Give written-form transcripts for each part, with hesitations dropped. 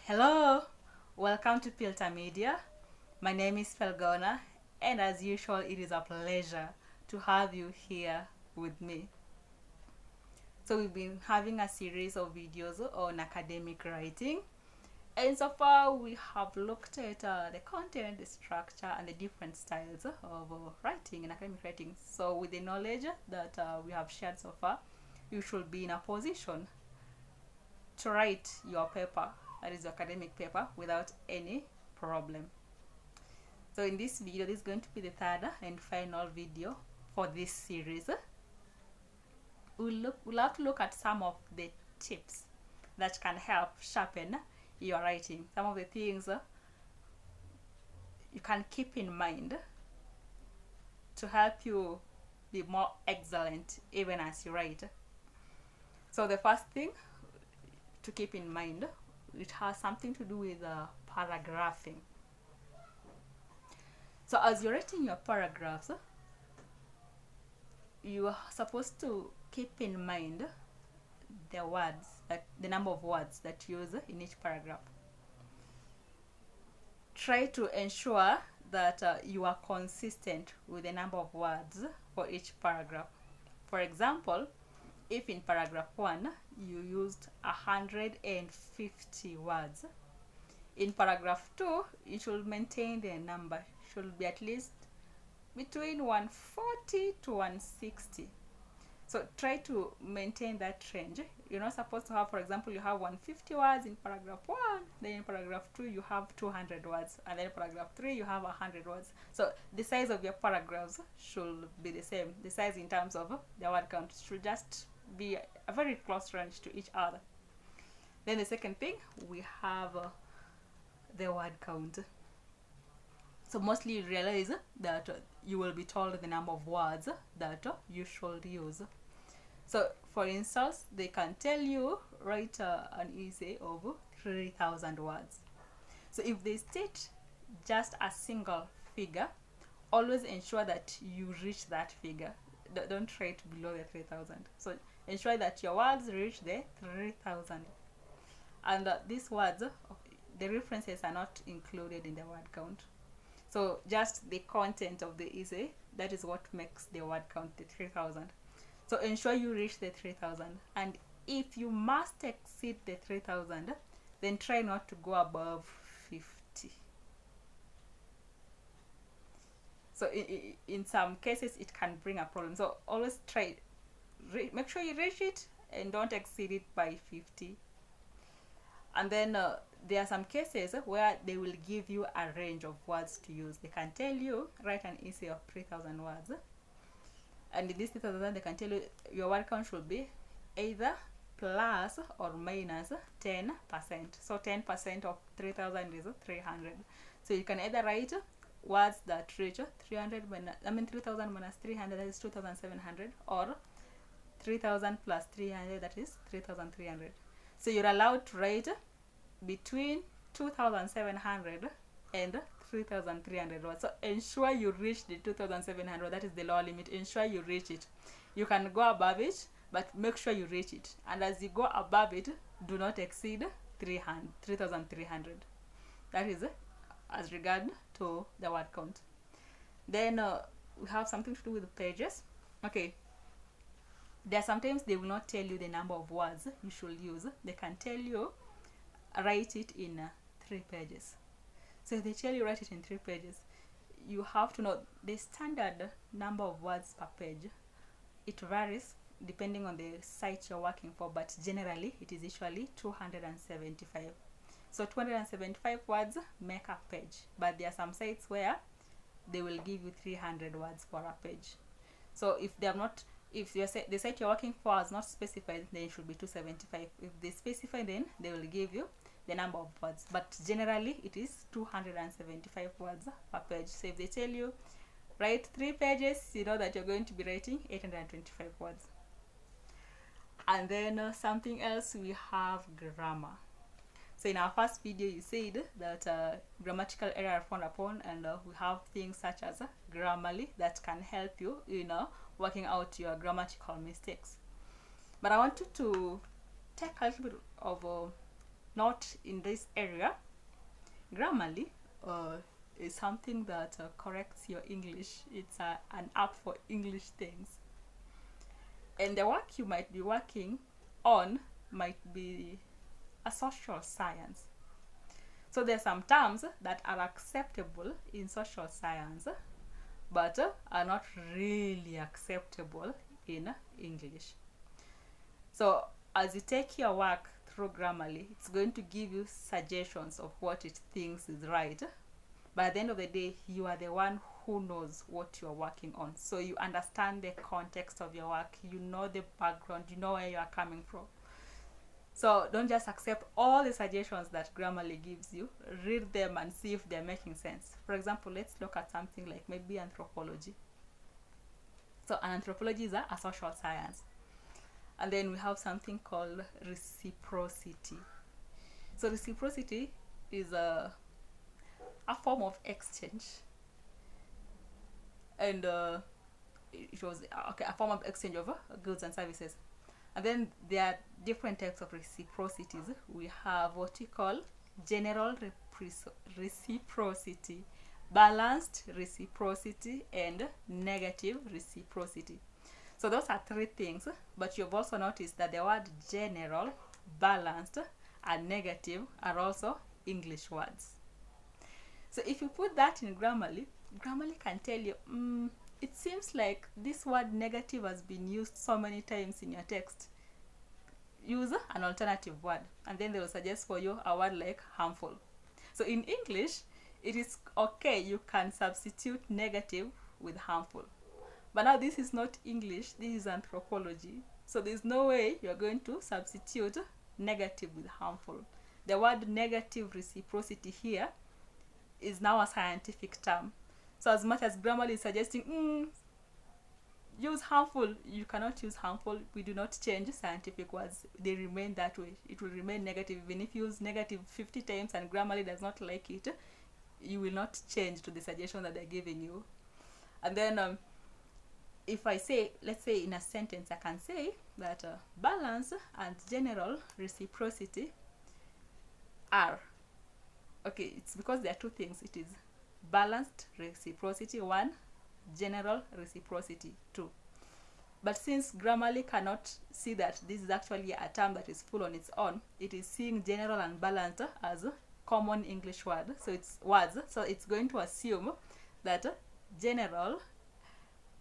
Hello, welcome to Pilter Media. My name is Felgona, and as usual, it is a pleasure to have you here with me. So, we've been having a series of videos on academic writing, and so far, we have looked at the content, the structure, and the different styles of writing and academic writing. So, with the knowledge that we have shared so far, you should be in a position to write your paper, that is your academic paper, without any problem. So in this video, this is going to be the third and final video for this series. We'll have to look at some of the tips that can help sharpen your writing. Some of the things you can keep in mind to help you be more excellent even as you write. So the first thing to keep in mind, it has something to do with paragraphing. So as you're writing your paragraphs, you are supposed to keep in mind the words, the number of words that you use in each paragraph. Try to ensure that you are consistent with the number of words for each paragraph. For example, if in paragraph 1 you used 150 words, in paragraph 2 you should maintain the number, should be at least between 140 to 160. So try to maintain that range. You're not supposed to have, for example, you have 150 words in paragraph 1, then in paragraph 2 you have 200 words, and then in paragraph 3 you have 100 words. So the size of your paragraphs should be the same. The size in terms of the word count should just be a very close range to each other. Then the second thing, we have the word count. So mostly you realize that you will be told the number of words that you should use. So for instance, they can tell you write an essay of 3,000 words. So if they state just a single figure, always ensure that you reach that figure. Don't write below the 3,000. So ensure that your words reach the 3,000. And these words, the references are not included in the word count. So just the content of the essay, that is what makes the word count the 3,000. So ensure you reach the 3,000. And if you must exceed the 3,000, then try not to go above 50. So in some cases, it can bring a problem. So always try, make sure you reach it and don't exceed it by 50. And then there are some cases where they will give you a range of words to use. They can tell you, write an essay of 3,000 words. And in this 3,000, they can tell you your word count should be either plus or minus 10%. So 10% of 3,000 is 300. So you can either write words that reach 3,000 minus 300, that is 2,700, or 3,000 plus 300, that is 3,300. So you're allowed to write between 2,700 and 3,300 words. So ensure you reach the 2,700. That is the lower limit. Ensure you reach it. You can go above it, but make sure you reach it. And as you go above it, do not exceed 3,300. That is as regard to the word count. Then we have something to do with the pages. Okay. There are sometimes they will not tell you the number of words you should use. They can tell you write it in 3 pages. So if they tell you write it in 3 pages, you have to know the standard number of words per page. It varies depending on the site you're working for, but generally it is usually 275. So 275 words make a page, but there are some sites where they will give you 300 words for a page. So if they have not, if the site you're working for has not specified, then it should be 275. If they specify, then they will give you the number of words, but generally it is 275 words per page. So if they tell you write 3 pages, you know that you're going to be writing 825 words. And then something else, we have grammar. So in our first video, you said that grammatical error are frowned upon, and we have things such as Grammarly that can help you, working out your grammatical mistakes. But I want you to take a little bit of not in this area. Grammarly is something that corrects your English. It's an app for English things. And the work you might be working on might be a social science. So there's some terms that are acceptable in social science, but are not really acceptable in English. So as you take your work through Grammarly, it's going to give you suggestions of what it thinks is right. But at the end of the day, you are the one who knows what you're working on. So you understand the context of your work, you know the background, you know where you are coming from. So don't just accept all the suggestions that Grammarly gives you. Read them and see if they're making sense. For example, let's look at something like maybe anthropology. So an anthropology is a social science. And then we have something called reciprocity. So reciprocity is a form of exchange. And it was a form of exchange of goods and services. And then there are different types of reciprocities. We have what we call general reciprocity, balanced reciprocity, and negative reciprocity. So those are three things, but you've also noticed that the word general, balanced, and negative are also English words. So if you put that in Grammarly, Grammarly can tell you, it seems like this word negative has been used so many times in your text. Use an alternative word, and then they will suggest for you a word like harmful. So in English, it is okay, you can substitute negative with harmful. But now this is not English, this is anthropology. So there's no way you're going to substitute negative with harmful. The word negative reciprocity here is now a scientific term. So as much as Grammarly is suggesting, use harmful, you cannot use harmful. We do not change scientific words. They remain that way. It will remain negative. Even if you use negative 50 times and Grammarly does not like it, you will not change to the suggestion that they're giving you. And then if I say, let's say in a sentence, I can say that balance and general reciprocity are, okay, it's because there are two things. It is balanced reciprocity 1, general reciprocity 2. But since Grammarly cannot see that this is actually a term that is full on its own, it is seeing general and balanced as common English word. So it's words. So it's going to assume that general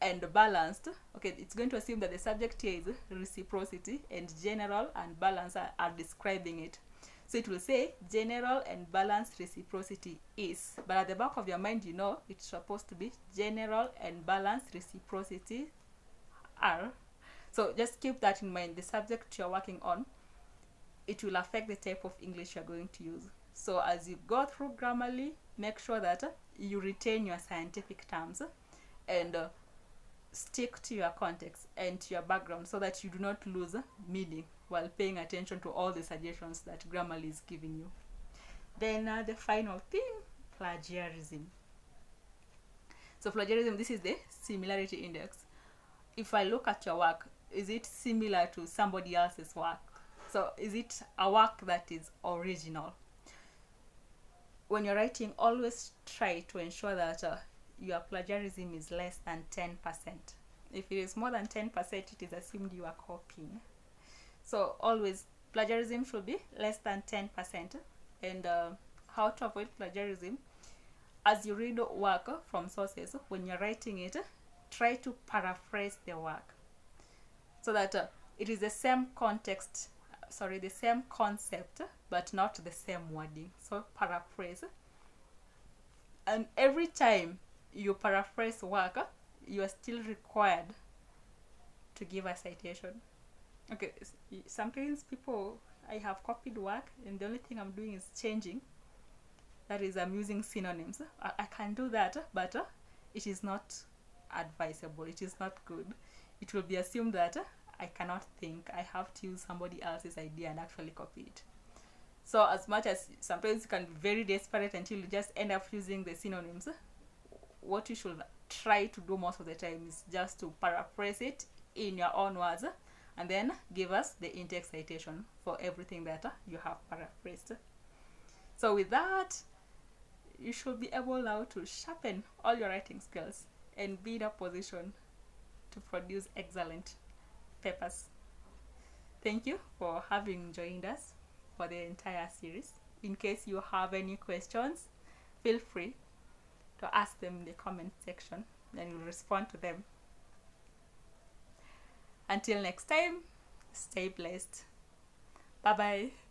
and balanced, okay, it's going to assume that the subject here is reciprocity, and general and balance are describing it. So it will say general and balanced reciprocity is, but at the back of your mind, you know it's supposed to be general and balanced reciprocity are. So just keep that in mind. The subject you're working on, it will affect the type of English you're going to use. So as you go through Grammarly, make sure that you retain your scientific terms and stick to your context and to your background so that you do not lose meaning while paying attention to all the suggestions that Grammarly is giving you. Then the final thing, plagiarism. So plagiarism, this is the similarity index. If I look at your work, is it similar to somebody else's work? So is it a work that is original? When you're writing, always try to ensure that your plagiarism is less than 10%. If it is more than 10%, it is assumed you are copying. So always plagiarism should be less than 10%. And how to avoid plagiarism? As you read work from sources, when you're writing it, try to paraphrase the work so that it is the same context, the same concept, but not the same wording. So paraphrase. And every time you paraphrase work, you are still required to give a citation. Okay, sometimes I have copied work and the only thing I'm doing is changing. That is, I'm using synonyms. I can do that, but it is not advisable. It is not good. It will be assumed that I cannot think. I have to use somebody else's idea and actually copy it. So as much as sometimes you can be very desperate until you just end up using the synonyms, what you should try to do most of the time is just to paraphrase it in your own words and then give us the intake citation for everything that you have paraphrased. So with that, you should be able now to sharpen all your writing skills and be in a position to produce excellent papers. Thank you for having joined us for the entire series. In case you have any questions, feel free to ask them in the comment section and we'll respond to them. Until next time, stay blessed. Bye bye.